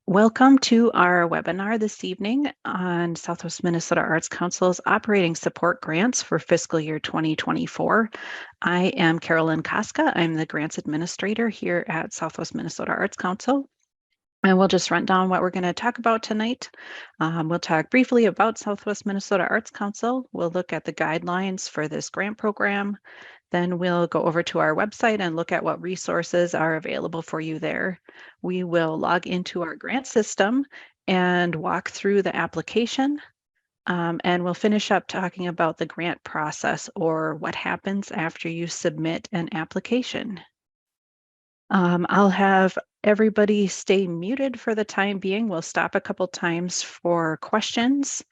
Welcome to our webinar this evening on Southwest Minnesota Arts Council's operating support grants for fiscal year 2024. I am Carolyn Koska. I'm the grants administrator here at Southwest Minnesota Arts Council. And we'll just run down what we're going to talk about tonight. We'll talk briefly about Southwest Minnesota Arts Council. We'll look at the guidelines for this grant program. Then we'll go over to our website and look at what resources are available for you there. We will log into our grant system and walk through the application. And we'll finish up talking about the grant process, or what happens after you submit an application. I'll have everybody stay muted for the time being. We'll stop a couple times for questions.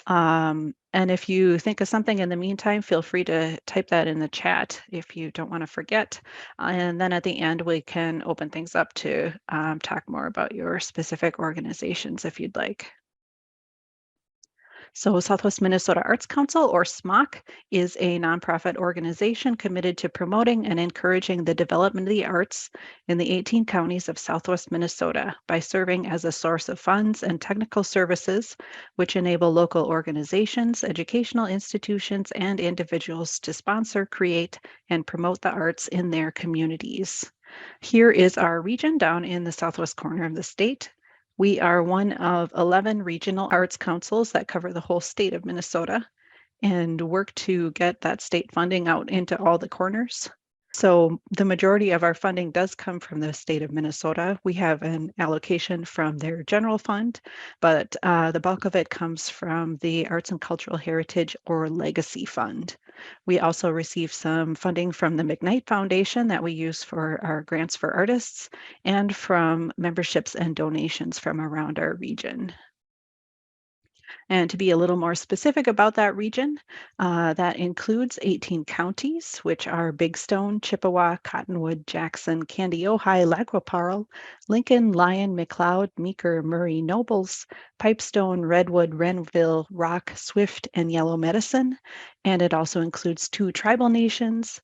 And if you think of something in the meantime, feel free to type that in the chat if you don't want to forget. And then at the end, we can open things up to talk more about your specific organizations if you'd like. So Southwest Minnesota Arts Council, or SMOC, is a nonprofit organization committed to promoting and encouraging the development of the arts in the 18 counties of Southwest Minnesota by serving as a source of funds and technical services which enable local organizations, educational institutions, and individuals to sponsor, create, and promote the arts in their communities. Here is our region down in the southwest corner of the state. We are one of 11 regional arts councils that cover the whole state of Minnesota and work to get that state funding out into all the corners. So the majority of our funding does come from the state of Minnesota. We have an allocation from their general fund, but the bulk of it comes from the Arts and Cultural Heritage, or Legacy Fund. We also receive some funding from the McKnight Foundation that we use for our grants for artists, and from memberships and donations from around our region. And to be a little more specific about that region, that includes 18 counties, which are Big Stone, Chippewa, Cottonwood, Jackson, Candy, Ojai, Lac-qui-Parle, Lincoln, Lyon, McLeod, Meeker, Murray, Nobles, Pipestone, Redwood, Renville, Rock, Swift, and Yellow Medicine. And it also includes 2 tribal nations,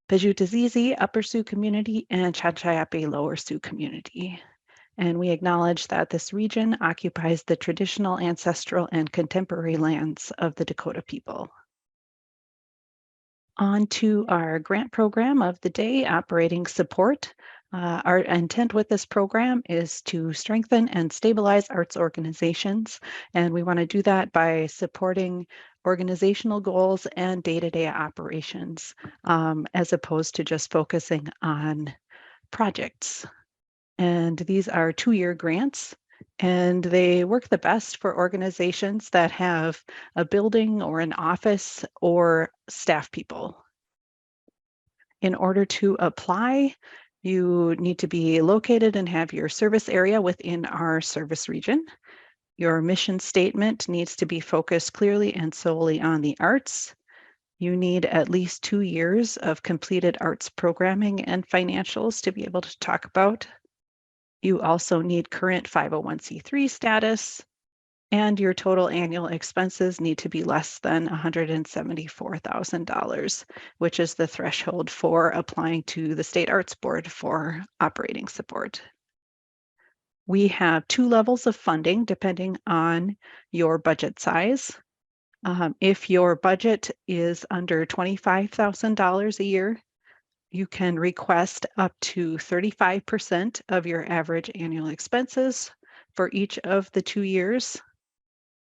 Pajutazizi, Upper Sioux Community, and Chachayape, Lower Sioux Community. And we acknowledge that this region occupies the traditional, ancestral, and contemporary lands of the Dakota people. On to our grant program of the day, operating support. Our intent with this program is to strengthen and stabilize arts organizations, and we want to do that by supporting organizational goals and day-to-day operations, as opposed to just focusing on projects. And these are 2-year grants, and they work the best for organizations that have a building or an office or staff people. In order to apply, you need to be located and have your service area within our service region. Your mission statement needs to be focused clearly and solely on the arts. You need at least 2 years of completed arts programming and financials to be able to talk about. You also need current 501c3 status, and your total annual expenses need to be less than $174,000, which is the threshold for applying to the State Arts Board for operating support. We have 2 levels of funding depending on your budget size. If your budget is under $25,000 a year, you can request up to 35% of your average annual expenses for each of the 2 years.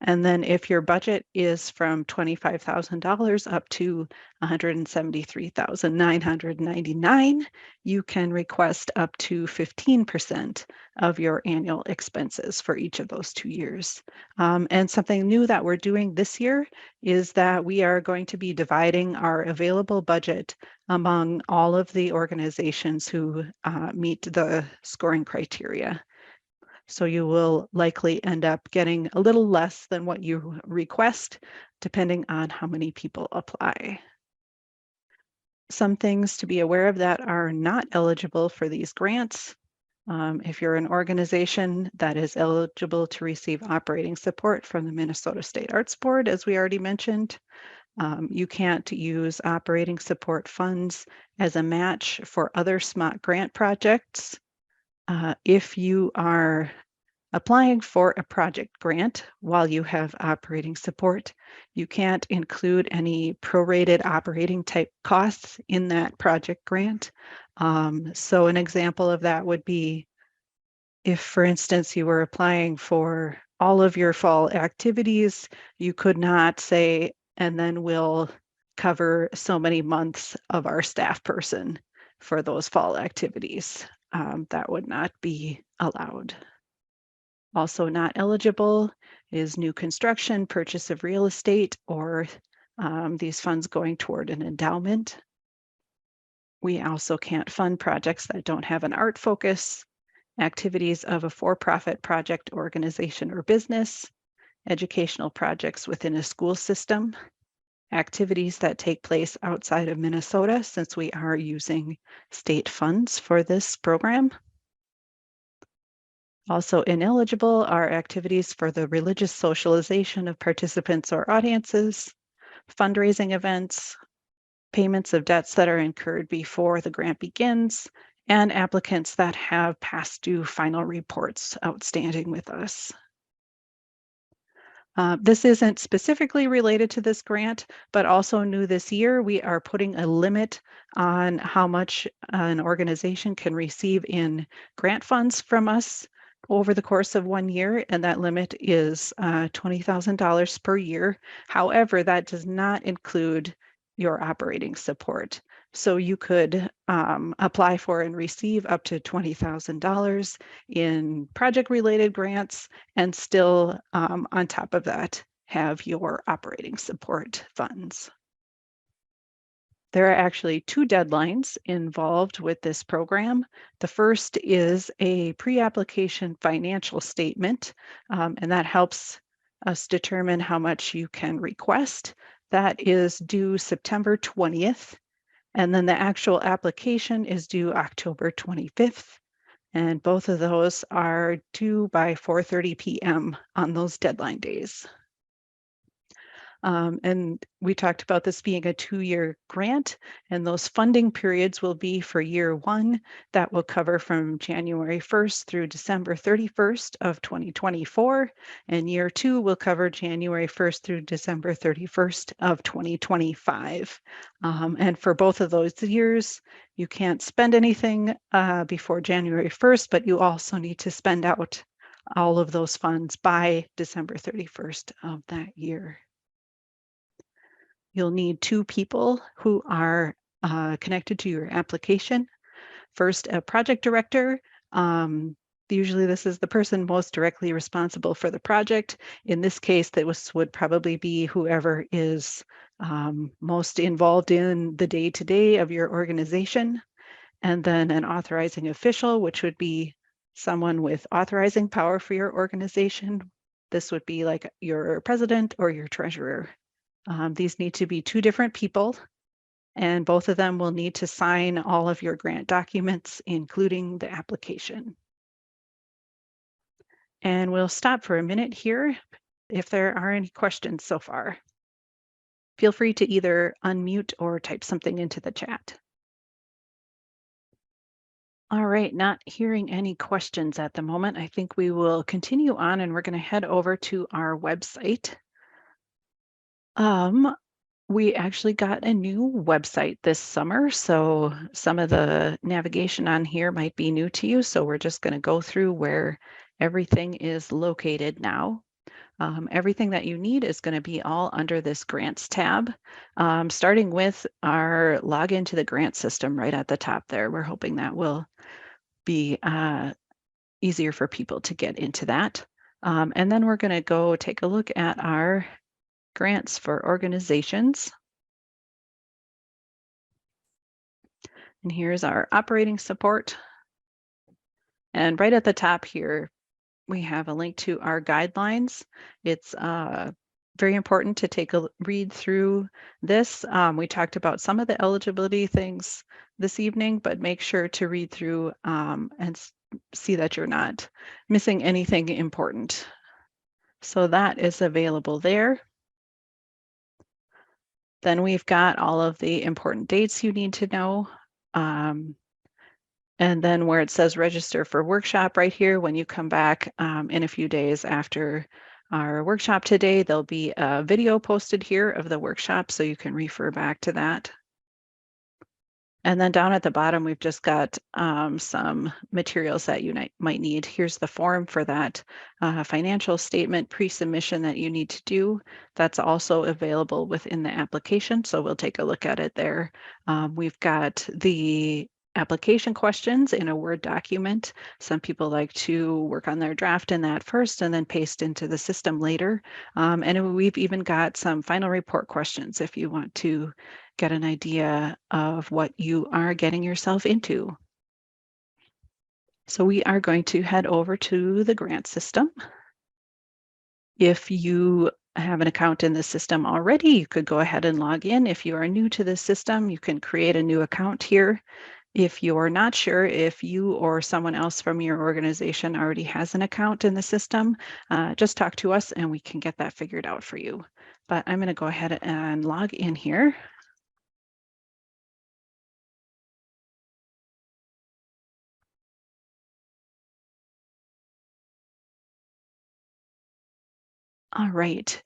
And then if your budget is from $25,000 up to $173,999, you can request up to 15% of your annual expenses for each of those 2 years. And something new that we're doing this year is that we are going to be dividing our available budget among all of the organizations who meet the scoring criteria. So you will likely end up getting a little less than what you request, depending on how many people apply. Some things to be aware of that are not eligible for these grants. If you're an organization that is eligible to receive operating support from the Minnesota State Arts Board, as we already mentioned, you can't use operating support funds as a match for other SMOC grant projects. If you are applying for a project grant while you have operating support, you can't include any prorated operating type costs in that project grant. So an example of that would be if, for instance, you were applying for all of your fall activities, you could not say, and then we'll cover so many months of our staff person for those fall activities. That would not be allowed. Also not eligible is new construction, purchase of real estate, or these funds going toward an endowment. We also can't fund projects that don't have an art focus, activities of a for-profit project, organization, or business, educational projects within a school system, activities that take place outside of Minnesota, since we are using state funds for this program. Also ineligible are activities for the religious socialization of participants or audiences, fundraising events, payments of debts that are incurred before the grant begins, and applicants that have past due final reports outstanding with us. This isn't specifically related to this grant, but also new this year, we are putting a limit on how much an organization can receive in grant funds from us over the course of 1 year, and that limit is $20,000 per year. However, that does not include your operating support. So you could apply for and receive up to $20,000 in project-related grants and still, on top of that, have your operating support funds. There are actually 2 deadlines involved with this program. The first is a pre-application financial statement, and that helps us determine how much you can request. That is due September 20th, and then the actual application is due October 25th. And both of those are due by 4:30 p.m. on those deadline days. And we talked about this being a 2-year grant, and those funding periods will be for year 1. That will cover from January 1st through December 31st of 2024, and year 2 will cover January 1st through December 31st of 2025. And for both of those years, you can't spend anything before January 1st, but you also need to spend out all of those funds by December 31st of that year. You'll need 2 people who are connected to your application. First, a project director. Usually this is the person most directly responsible for the project. In this case, that would probably be whoever is most involved in the day-to-day of your organization. And then an authorizing official, which would be someone with authorizing power for your organization. This would be like your president or your treasurer. These need to be 2 different people, and both of them will need to sign all of your grant documents, including the application. And we'll stop for a minute here if there are any questions so far. Feel free to either unmute or type something into the chat. All right, not hearing any questions at the moment. I think we will continue on, and we're going to head over to our website. We actually got a new website this summer, so some of the navigation on here might be new to you. So we're just going to go through where everything is located now. Everything that you need is going to be all under this grants tab, starting with our login to the grant system right at the top there. We're hoping that will be easier for people to get into that. And then we're going to go take a look at our grants for organizations. And here's our operating support. And right at the top here, we have a link to our guidelines. It's very important to take a read through this. We talked about some of the eligibility things this evening, but make sure to read through and see that you're not missing anything important. So that is available there. Then we've got all of the important dates you need to know. And then where it says register for workshop right here, when you come back in a few days after our workshop today, there'll be a video posted here of the workshop, so you can refer back to that. And then down at the bottom, we've just got some materials that you might need. Here's the form for that financial statement pre-submission that you need to do. That's also available within the application, so we'll take a look at it there. We've got the application questions in a Word document. Some people like to work on their draft in that first and then paste into the system later. And we've even got some final report questions if you want to get an idea of what you are getting yourself into. So we are going to head over to the grant system. If you have an account in the system already, you could go ahead and log in. If you are new to the system, you can create a new account here. If you're not sure if you or someone else from your organization already has an account in the system, just talk to us and we can get that figured out for you. But I'm going to go ahead and log in here. All right.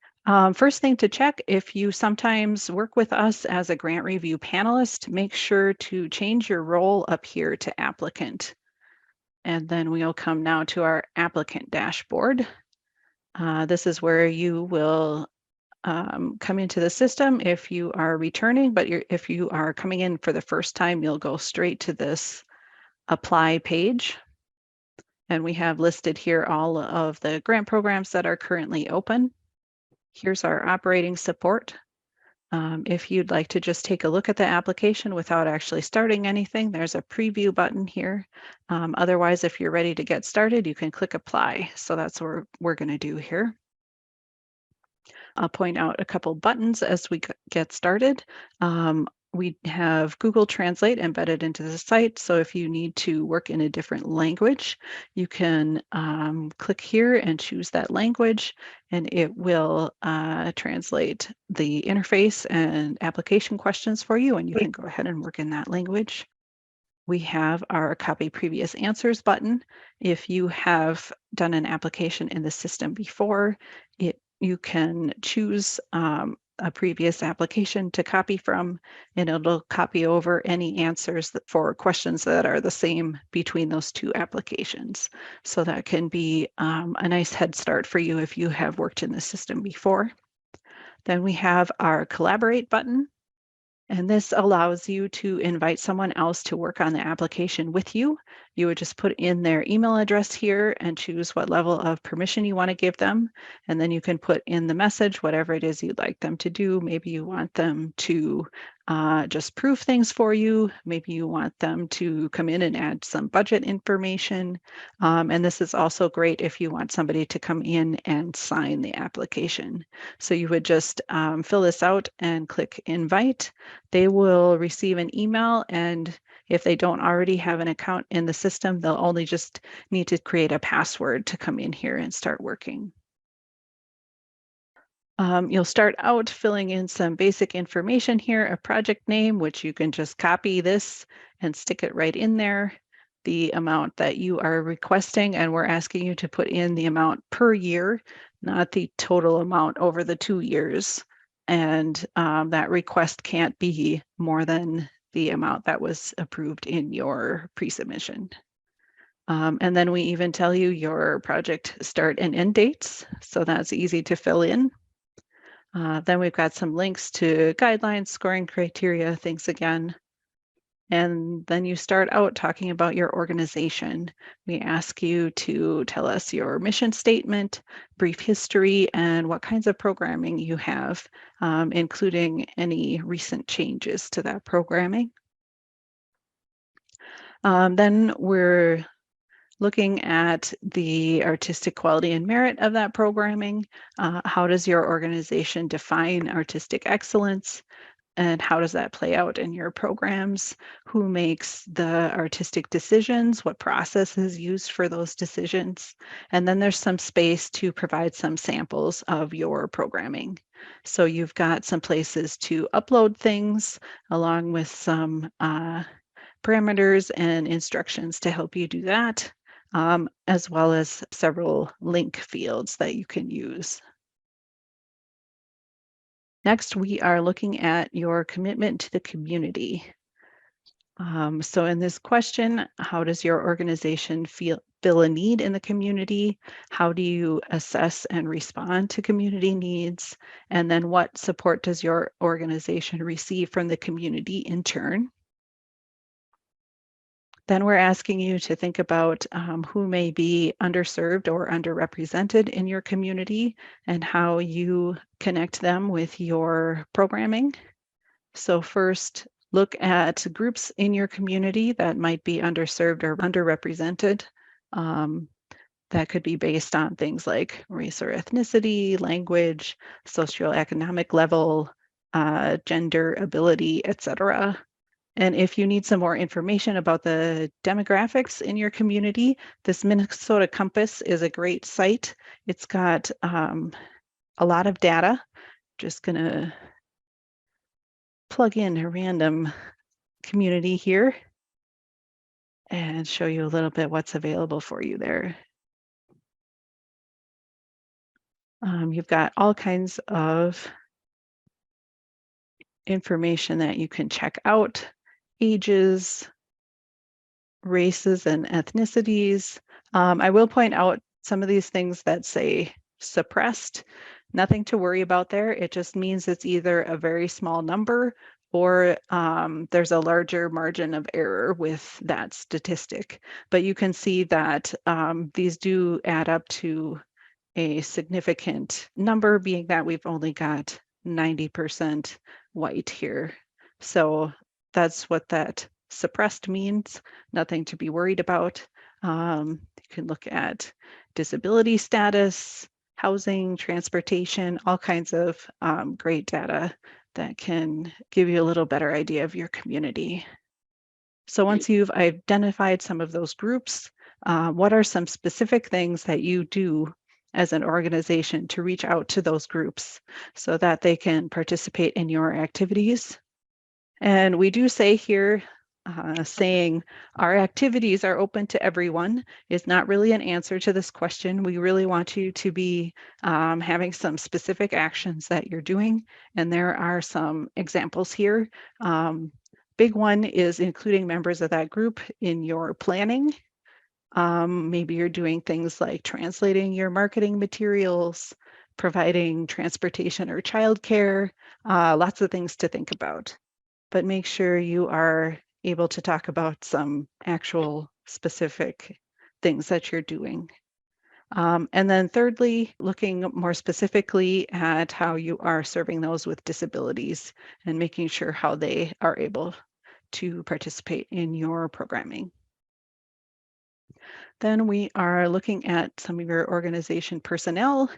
First thing to check, if you sometimes work with us as a grant review panelist, make sure to change your role up here to applicant. And then we'll come now to our applicant dashboard. This is where you will come into the system if you are returning, but if you are coming in for the first time, you'll go straight to this apply page. And we have listed here all of the grant programs that are currently open. Here's our operating support. If you'd like to just take a look at the application without actually starting anything, there's a preview button here. Otherwise, if you're ready to get started, you can click apply. So that's what we're going to do here. I'll point out a couple buttons as we get started. We have Google Translate embedded into the site. So if you need to work in a different language, you can click here and choose that language, and it will translate the interface and application questions for you, and you can go ahead and work in that language. We have our copy previous answers button. If you have done an application in the system before, you can choose a previous application to copy from, and it'll copy over any answers for questions that are the same between those two applications. So that can be a nice head start for you if you have worked in the system before. Then we have our collaborate button. And this allows you to invite someone else to work on the application with you. You would just put in their email address here and choose what level of permission you want to give them. And then you can put in the message, whatever it is you'd like them to do. Maybe you want them to just prove things for you. Maybe you want them to come in and add some budget information. And this is also great if you want somebody to come in and sign the application. So you would just fill this out and click invite. They will receive an email, and if they don't already have an account in the system, they'll only just need to create a password to come in here and start working. You'll start out filling in some basic information here, a project name, which you can just copy this and stick it right in there. The amount that you are requesting, and we're asking you to put in the amount per year, not the total amount over the 2 years. And that request can't be more than the amount that was approved in your pre-submission. And then we even tell you your project start and end dates, so that's easy to fill in. Then we've got some links to guidelines, scoring criteria, things again. And then you start out talking about your organization. We ask you to tell us your mission statement, brief history, and what kinds of programming you have, including any recent changes to that programming. Then we're looking at the artistic quality and merit of that programming. How does your organization define artistic excellence? And how does that play out in your programs? Who makes the artistic decisions? What process is used for those decisions? And then there's some space to provide some samples of your programming. So you've got some places to upload things along with some parameters and instructions to help you do that, as well as several link fields that you can use. Next, we are looking at your commitment to the community. So in this question, how does your organization feel a need in the community? How do you assess and respond to community needs? And then what support does your organization receive from the community in turn? Then we're asking you to think about who may be underserved or underrepresented in your community and how you connect them with your programming. So first, look at groups in your community that might be underserved or underrepresented. That could be based on things like race or ethnicity, language, socioeconomic level, gender, ability, etc. And if you need some more information about the demographics in your community, this Minnesota Compass is a great site. It's got a lot of data. Just gonna plug in a random community here and show you a little bit what's available for you there. You've got all kinds of information that you can check out, ages, races, and ethnicities. I will point out some of these things that say suppressed. Nothing to worry about there. It just means it's either a very small number or there's a larger margin of error with that statistic. But you can see that these do add up to a significant number, being that we've only got 90% white here. So that's what that suppressed means. Nothing to be worried about. You can look at disability status, housing, transportation, all kinds of great data that can give you a little better idea of your community. So once you've identified some of those groups, what are some specific things that you do as an organization to reach out to those groups so that they can participate in your activities? And we do say here, saying our activities are open to everyone is not really an answer to this question. We really want you to be having some specific actions that you're doing. And there are some examples here. Big one is including members of that group in your planning. Maybe you're doing things like translating your marketing materials, providing transportation or childcare, lots of things to think about. But make sure you are able to talk about some actual specific things that you're doing. And then thirdly, looking more specifically at how you are serving those with disabilities and making sure how they are able to participate in your programming. Then we are looking at some of your organization personnel,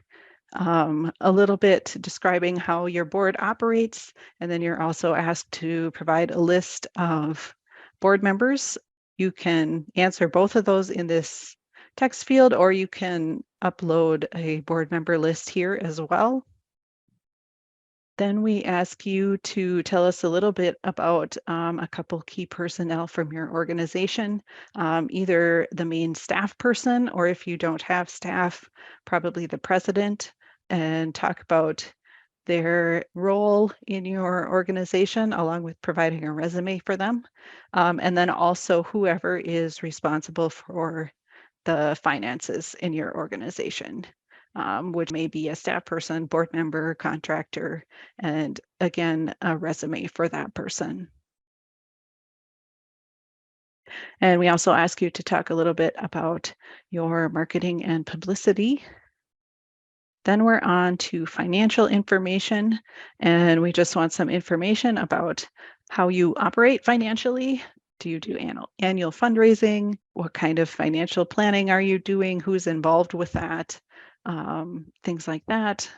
a little bit describing how your board operates, and then you're also asked to provide a list of board members. You can answer both of those in this text field, or you can upload a board member list here as well. Then we ask you to tell us a little bit about a couple key personnel from your organization, either the main staff person, or if you don't have staff, probably the president, and talk about their role in your organization, along with providing a resume for them. And then also whoever is responsible for the finances in your organization. Which may be a staff person, board member, contractor, and again, a resume for that person. And we also ask you to talk a little bit about your marketing and publicity. Then we're on to financial information, and we just want some information about how you operate financially. Do you do annual fundraising? What kind of financial planning are you doing? Who's involved with that? Things like that.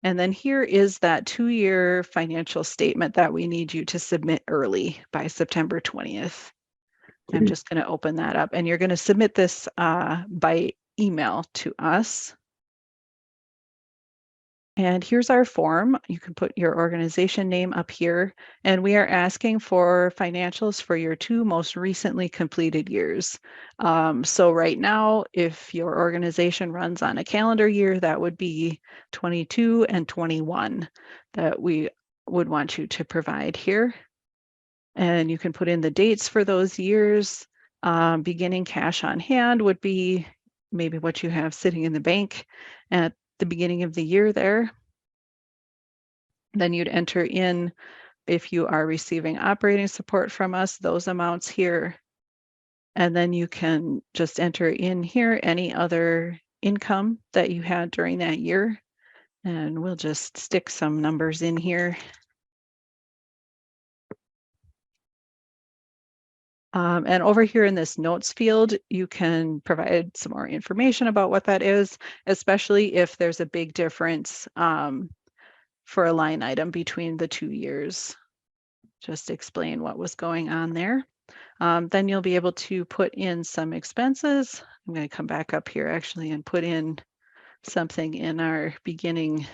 And then here is that 2-year financial statement that we need you to submit early by September 20th. I'm just going to open that up, and you're going to submit this by email to us. And here's our form. You can put your organization name up here, and we are asking for financials for your 2 most recently completed years. So right now, if your organization runs on a calendar year, that would be 22 and 21 that we would want you to provide here. And you can put in the dates for those years. Beginning cash on hand would be maybe what you have sitting in the bank at the beginning of the year there. Then you'd enter in, if you are receiving operating support from us, those amounts here. And then you can just enter in here any other income that you had during that year. And we'll just stick some numbers in here. And over here in this notes field, you can provide some more information about what that is, especially if there's a big difference for a line item between the 2 years. Just explain what was going on there. Then you'll be able to put in some expenses. I'm going to come back up here actually and put in something in our beginning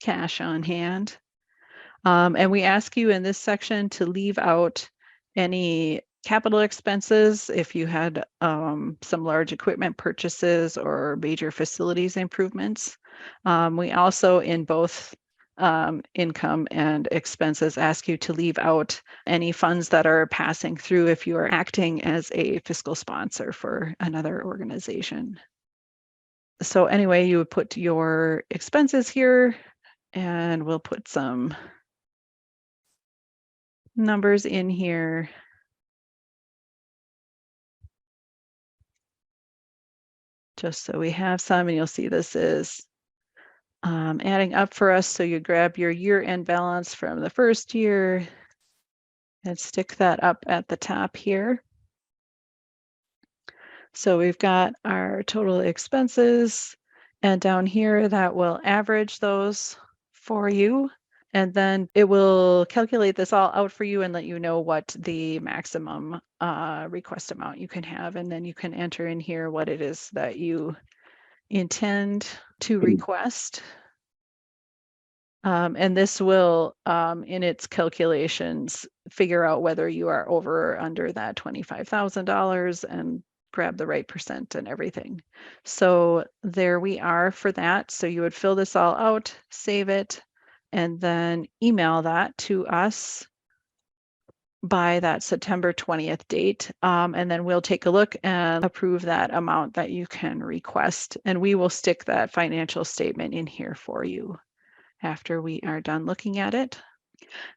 cash on hand. And we ask you in this section to leave out any capital expenses if you had some large equipment purchases or major facilities improvements. We also, in both income and expenses, ask you to leave out any funds that are passing through if you are acting as a fiscal sponsor for another organization. So anyway, you would put your expenses here, and we'll put some numbers in here. Just so we have some, and you'll see this is adding up for us. So you grab your year-end balance from the first year and stick that up at the top here. So we've got our total expenses, and down here that will average those for you. And then it will calculate this all out for you and let you know what the maximum request amount you can have. And then you can enter in here what it is that you intend to request. And this will, in its calculations, figure out whether you are over or under that $25,000 and grab the right percent and everything. So there we are for that. So you would fill this all out, save it, and then email that to us by that September 20th date. And then we'll take a look and approve that amount that you can request. And we will stick that financial statement in here for you after we are done looking at it.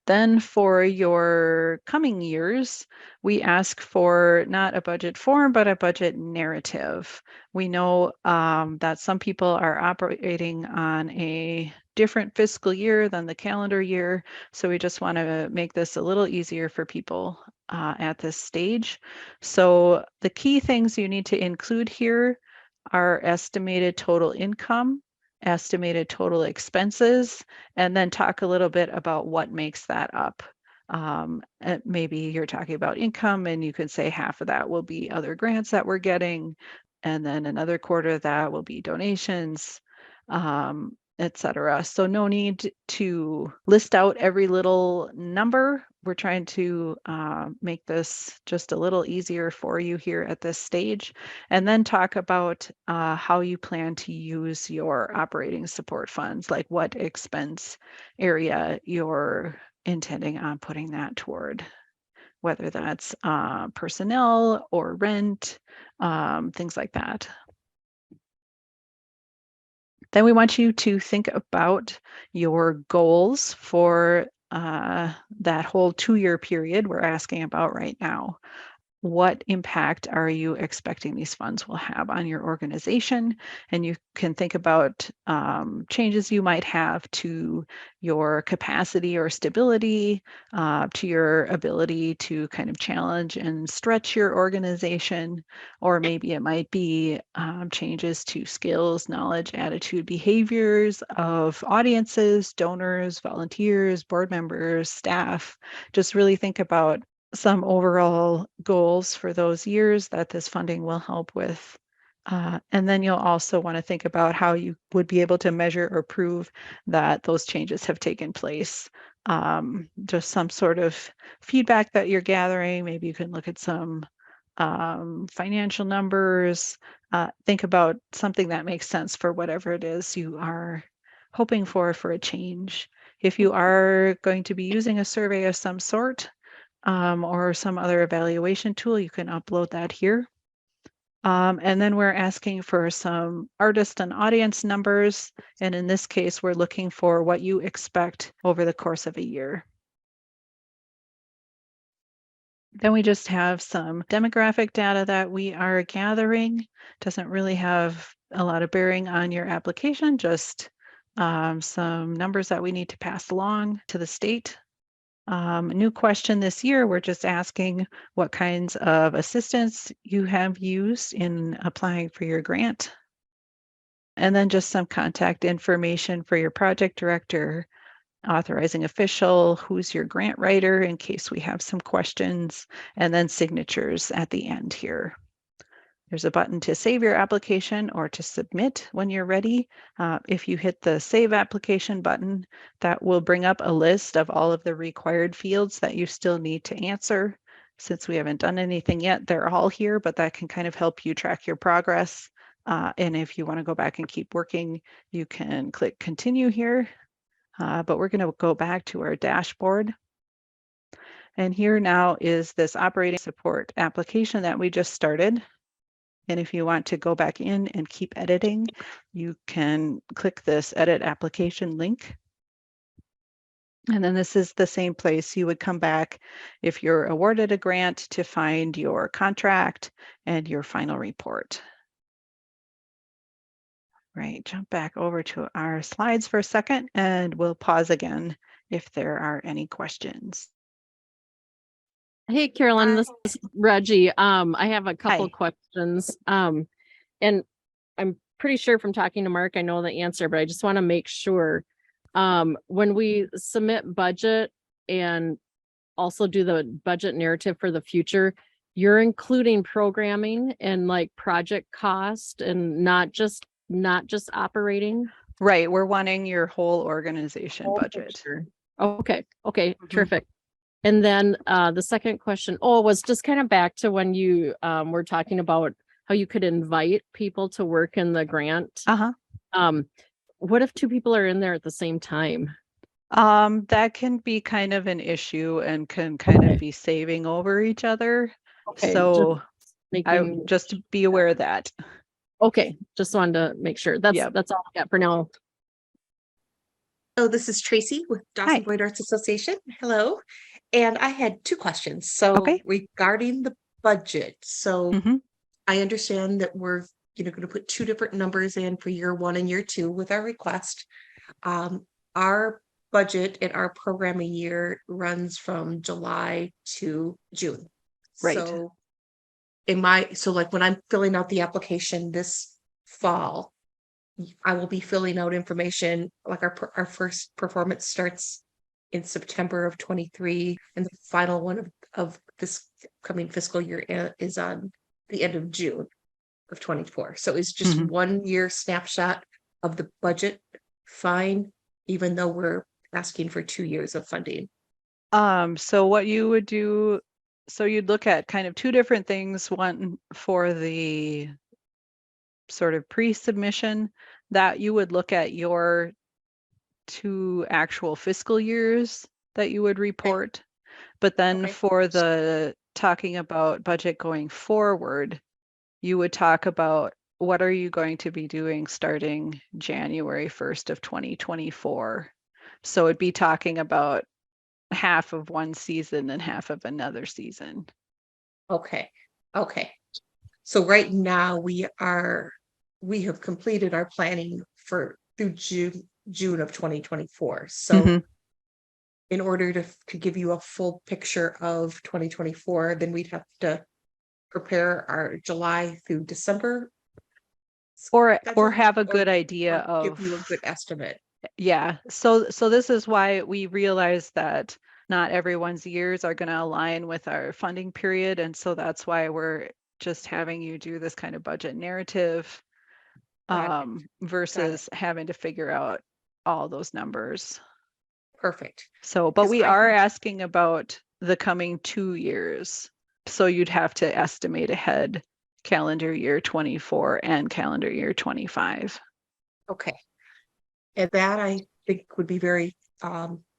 Then for your coming years, we ask for not a budget form, but a budget narrative. We know that some people are operating on a different fiscal year than the calendar year. So we just want to make this a little easier for people at this stage. So the key things you need to include here are estimated total income, estimated total expenses, and then talk a little bit about what makes that up. Maybe you're talking about income and you can say half of that will be other grants that we're getting, and then another quarter of that will be donations, etc. So no need to list out every little number. We're trying to make this just a little easier for you here at this stage, and then talk about how you plan to use your operating support funds, like what expense area you're intending on putting that toward, whether that's personnel or rent, things like that. Then we want you to think about your goals for that whole 2-year period we're asking about right now. What impact are you expecting these funds will have on your organization? And you can think about changes you might have to your capacity or stability, to your ability to kind of challenge and stretch your organization, or maybe it might be changes to skills, knowledge, attitude, behaviors of audiences, donors, volunteers, board members, staff. Just really think about some overall goals for those years that this funding will help with And then you'll also want to think about how you would be able to measure or prove that those changes have taken place. Just some sort of feedback that you're gathering. Maybe you can look at some financial numbers. Think about something that makes sense for whatever it is you are hoping for a change. If you are going to be using a survey of some sort or some other evaluation tool, you can upload that here. And then we're asking for some artist and audience numbers. And in this case, we're looking for what you expect over the course of a year. Then we just have some demographic data that we are gathering. Doesn't really have a lot of bearing on your application, just some numbers that we need to pass along to the state. New question this year, we're just asking what kinds of assistance you have used in applying for your grant. And then just some contact information for your project director, authorizing official, who's your grant writer in case we have some questions, and then signatures at the end here. There's a button to save your application or to submit when you're ready. If you hit the Save Application button, that will bring up a list of all of the required fields that you still need to answer. Since we haven't done anything yet, they're all here, but that can kind of help you track your progress. And if you want to go back and keep working, you can click Continue here. But we're going to go back to our dashboard. And here now is this operating support application that we just started. And if you want to go back in and keep editing, you can click this Edit Application link. And then this is the same place you would come back if you're awarded a grant to find your contract and your final report. Right, jump back over to our slides for a second and we'll pause again if there are any questions. Hey, Carolyn, this is Reggie. I have a couple questions. And I'm pretty sure from talking to Mark, I know the answer, but I just want to make sure. When we submit budget and also do the budget narrative for the future, you're including programming and like project cost and not just operating? Right, we're wanting your whole organization budget. Okay, terrific. And then the second question, was just kind of back to when you were talking about how you could invite people to work in the grant. What if two people are in there at the same time? That can be kind of an issue and can kind of be saving over each other. So just to be aware of that. Okay, just wanted to make sure. That's all I got for now. Oh, this is Tracy with Dawson Boyd Arts Association. Hello. And I had two questions. So regarding the budget, so I understand that we're going to put two different numbers in for year one and year two with our request. Our budget and our programming year runs from July to June. Right. So like when I'm filling out the application this fall, I will be filling out information like our first performance starts in September of 23 and the final one of this coming fiscal year is on the end of June of 24. So it's just 1 year snapshot of the budget. Fine, even though we're asking for 2 years of funding. So what you would do, so you'd look at kind of two different things. One for the sort of pre-submission that you would look at your 2 actual fiscal years that you would report. But then for the talking about budget going forward, you would talk about what are you going to be doing starting January 1st of 2024. So it'd be talking about half of one season and half of another season. Okay. So right now we have completed our planning through June of 2024. So in order to give you a full picture of 2024, then we'd have to prepare our July through December. Or have a good idea of give you a good estimate. Yeah. So this is why we realize that not everyone's years are going to align with our funding period. And so that's why we're just having you do this kind of budget narrative Got versus having to figure out all those numbers. Perfect. So, but 'Cause we I are had- asking about the coming 2 years. So you'd have to estimate ahead calendar year 24 and calendar year 25. Okay. And that I think would be very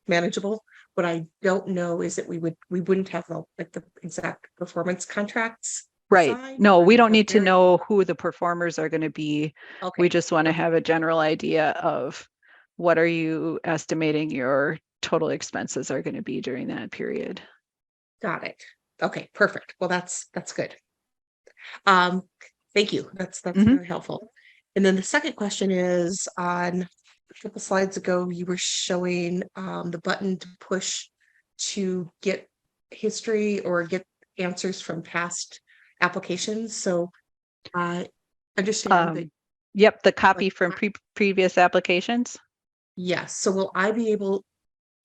manageable. What I don't know is that we wouldn't have the exact performance contracts. Right. assigned, No, or we we'd don't have need to know who the performers are going to be. We Okay. just want to have a general idea of what are you estimating your total expenses are going to be during that period. Got it. Okay, perfect. Well, that's good. Thank you. That's Mhm. very helpful. And then the second question is on a couple slides ago, you were showing the button to push to get history or get answers from past applications. So I understand that, Yep, the copy like, from previous applications. yes. So will I be able,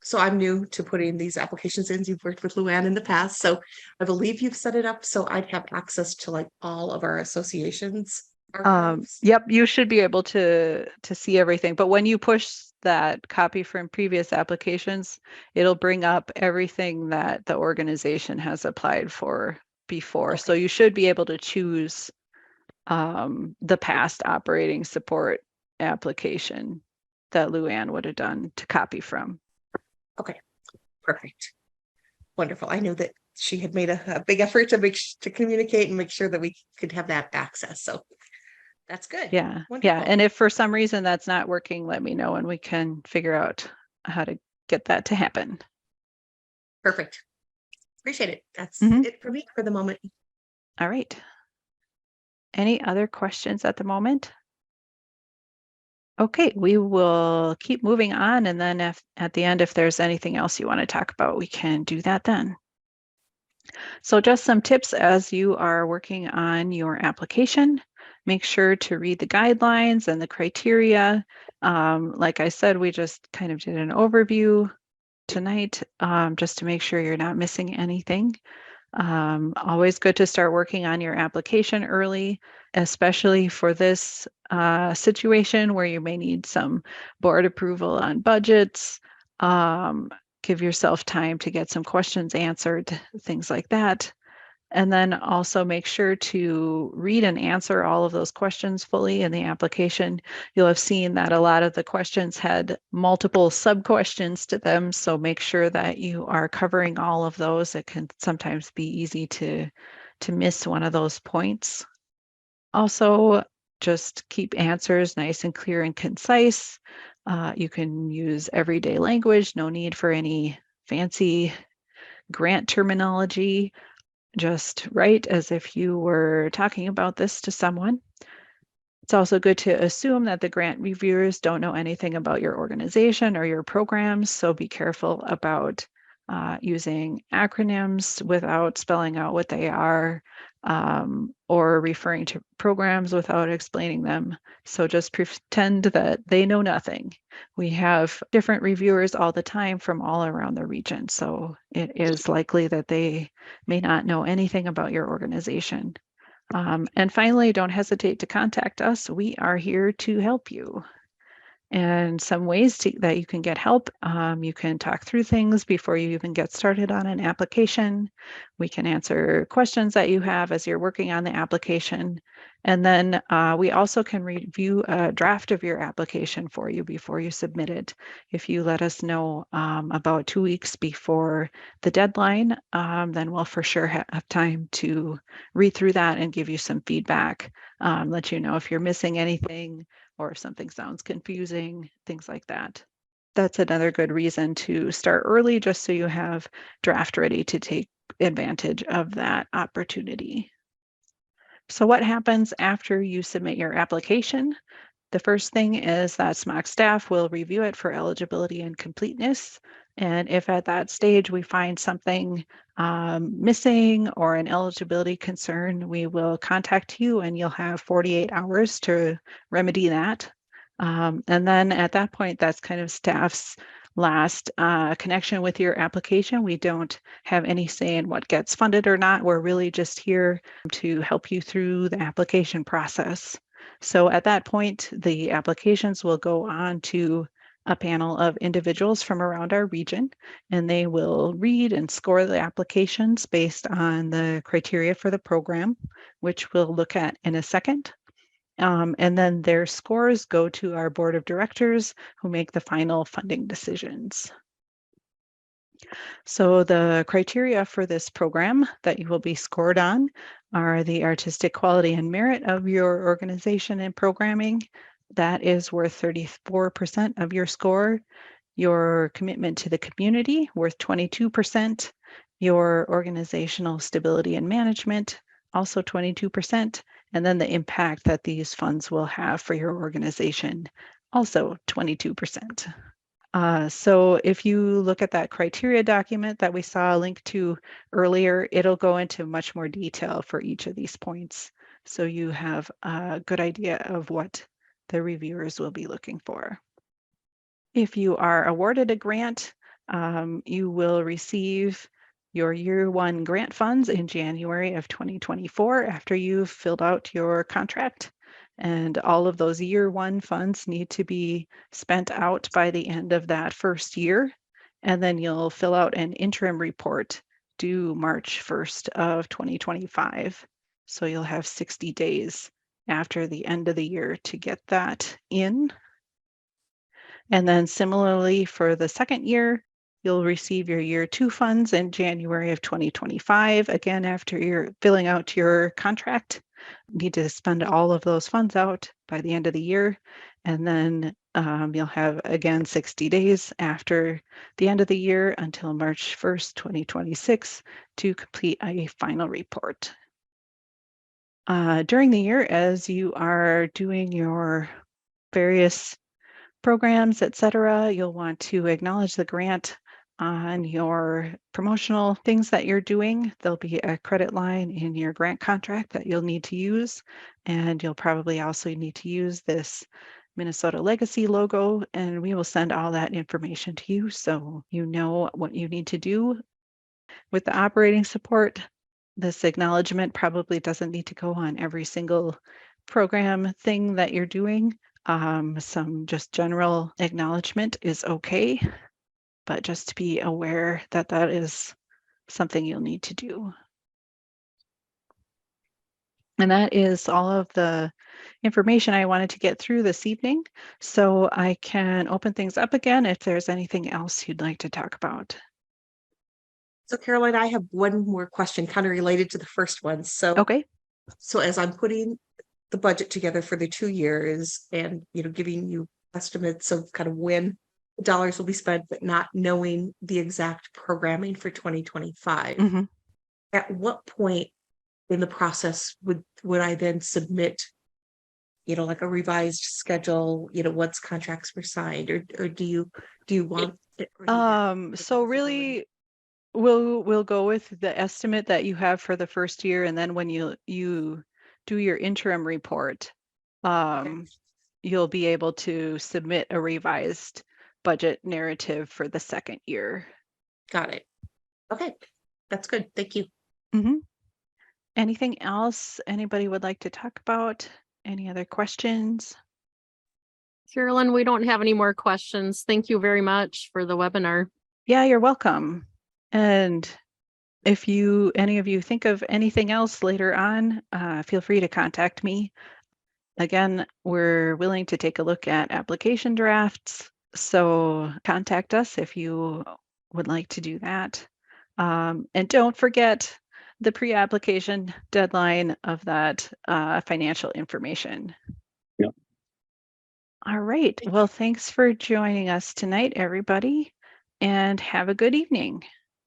so I'm new to putting these applications in. You've worked with Luann in the past, so I believe you've set it up so I'd have access to like all of our associations. archives. Yep, you should be able to see everything. But when you push that copy from previous applications, it'll bring up everything that the organization has applied for before. So Okay. you should be able to choose the past operating support application that Luann would have done to copy from. Perfect. Wonderful. I knew that she had made a big effort to to communicate and make sure that we could have that access. So that's good. Yeah. Yeah. Wonderful. And if for some reason that's not working, let me know and we can figure out how to get that to happen. Perfect. Appreciate it. That's Mhm. it for me for the moment. All right. Any other questions at the moment? Okay, we will keep moving on. And then if at the end, if there's anything else you want to talk about, we can do that then. So just some tips as you are working on your application. Make sure to read the guidelines and the criteria. Like I said, we just kind of did an overview tonight just to make sure you're not missing anything. Always good to start working on your application early, especially for this situation where you may need some board approval on budgets. Give yourself time to get some questions answered, things like that. And then also make sure to read and answer all of those questions fully in the application. You'll have seen that a lot of the questions had multiple sub-questions to them. So make sure that you are covering all of those. It can sometimes be easy to miss one of those points. Also, just keep answers nice and clear and concise. You can use everyday language, no need for any fancy grant terminology. Just write as if you were talking about this to someone. It's also good to assume that the grant reviewers don't know anything about your organization or your programs, so be careful about using acronyms without spelling out what they are or referring to programs without explaining them. So just pretend that they know nothing. We have different reviewers all the time from all around the region, so it is likely that they may not know anything about your organization. And finally, don't hesitate to contact us. We are here to help you. And some ways that you can get help. You can talk through things before you even get started on an application. We can answer questions that you have as you're working on the application. And then we also can review a draft of your application for you before you submit it. If you let us know about 2 weeks before the deadline, then we'll for sure have time to read through that and give you some feedback, let you know if you're missing anything, or if something sounds confusing, things like that. That's another good reason to start early, just so you have draft ready to take advantage of that opportunity. So what happens after you submit your application? The first thing is that SMOC staff will review it for eligibility and completeness. And if at that stage we find something missing or an eligibility concern, we will contact you and you'll have 48 hours to remedy that. And then at that point, that's kind of staff's last connection with your application. We don't have any say in what gets funded or not. We're really just here to help you through the application process. So at that point, the applications will go on to a panel of individuals from around our region, and they will read and score the applications based on the criteria for the program, which we'll look at in a second. And then their scores go to our board of directors who make the final funding decisions. So the criteria for this program that you will be scored on are the artistic quality and merit of your organization and programming. That is worth 34% of your score. Your commitment to the community, worth 22%. Your organizational stability and management, also 22%. And then the impact that these funds will have for your organization, also 22%. So if you look at that criteria document that we saw a link to earlier, it'll go into much more detail for each of these points. So you have a good idea of what the reviewers will be looking for. If you are awarded a grant, you will receive your year one grant funds in January of 2024 after you've filled out your contract. And all of those year one funds need to be spent out by the end of that first year. And then you'll fill out an interim report due March 1st of 2025. So you'll have 60 days after the end of the year to get that in. And then similarly for the second year, you'll receive your year two funds in January of 2025. Again, after you're filling out your contract, you need to spend all of those funds out by the end of the year. And then you'll have, again, 60 days after the end of the year until March 1st, 2026 to complete a final report. During the year, as you are doing your various programs, etc., you'll want to acknowledge the grant on your promotional things that you're doing. There'll be a credit line in your grant contract that you'll need to use, and you'll probably also need to use this Minnesota Legacy logo, and we will send all that information to you so you know what you need to do. With the operating support, this acknowledgement probably doesn't need to go on every single program thing that you're doing. Some just general acknowledgement is okay, but just to be aware that that is something you'll need to do. And that is all of the information I wanted to get through this evening. So I can open things up again if there's anything else you'd like to talk about. So Caroline, I have one more question kind of related to the first one. So, okay. So as I'm putting the budget together for the 2 years and, giving you estimates of kind of when dollars will be spent, but not knowing the exact programming for 2025, Mm-hmm. at what point in the process would I then submit, like a revised schedule, once contracts were signed, or do you want it? So really, we'll go with the estimate that you have for the first year, and then when you do your interim report, you'll be able to submit a revised budget narrative for the second year. Got it. Okay, that's good. Thank you. Mm-hmm. Anything else anybody would like to talk about? Any other questions? Carolyn, we don't have any more questions. Thank you very much for the webinar. Yeah, you're welcome. And if any of you think of anything else later on, feel free to contact me. Again, we're willing to take a look at application drafts, so contact us if you would like to do that. And don't forget the pre-application deadline of that financial information. Yeah. All right. Well, thanks for joining us tonight, everybody, and have a good evening.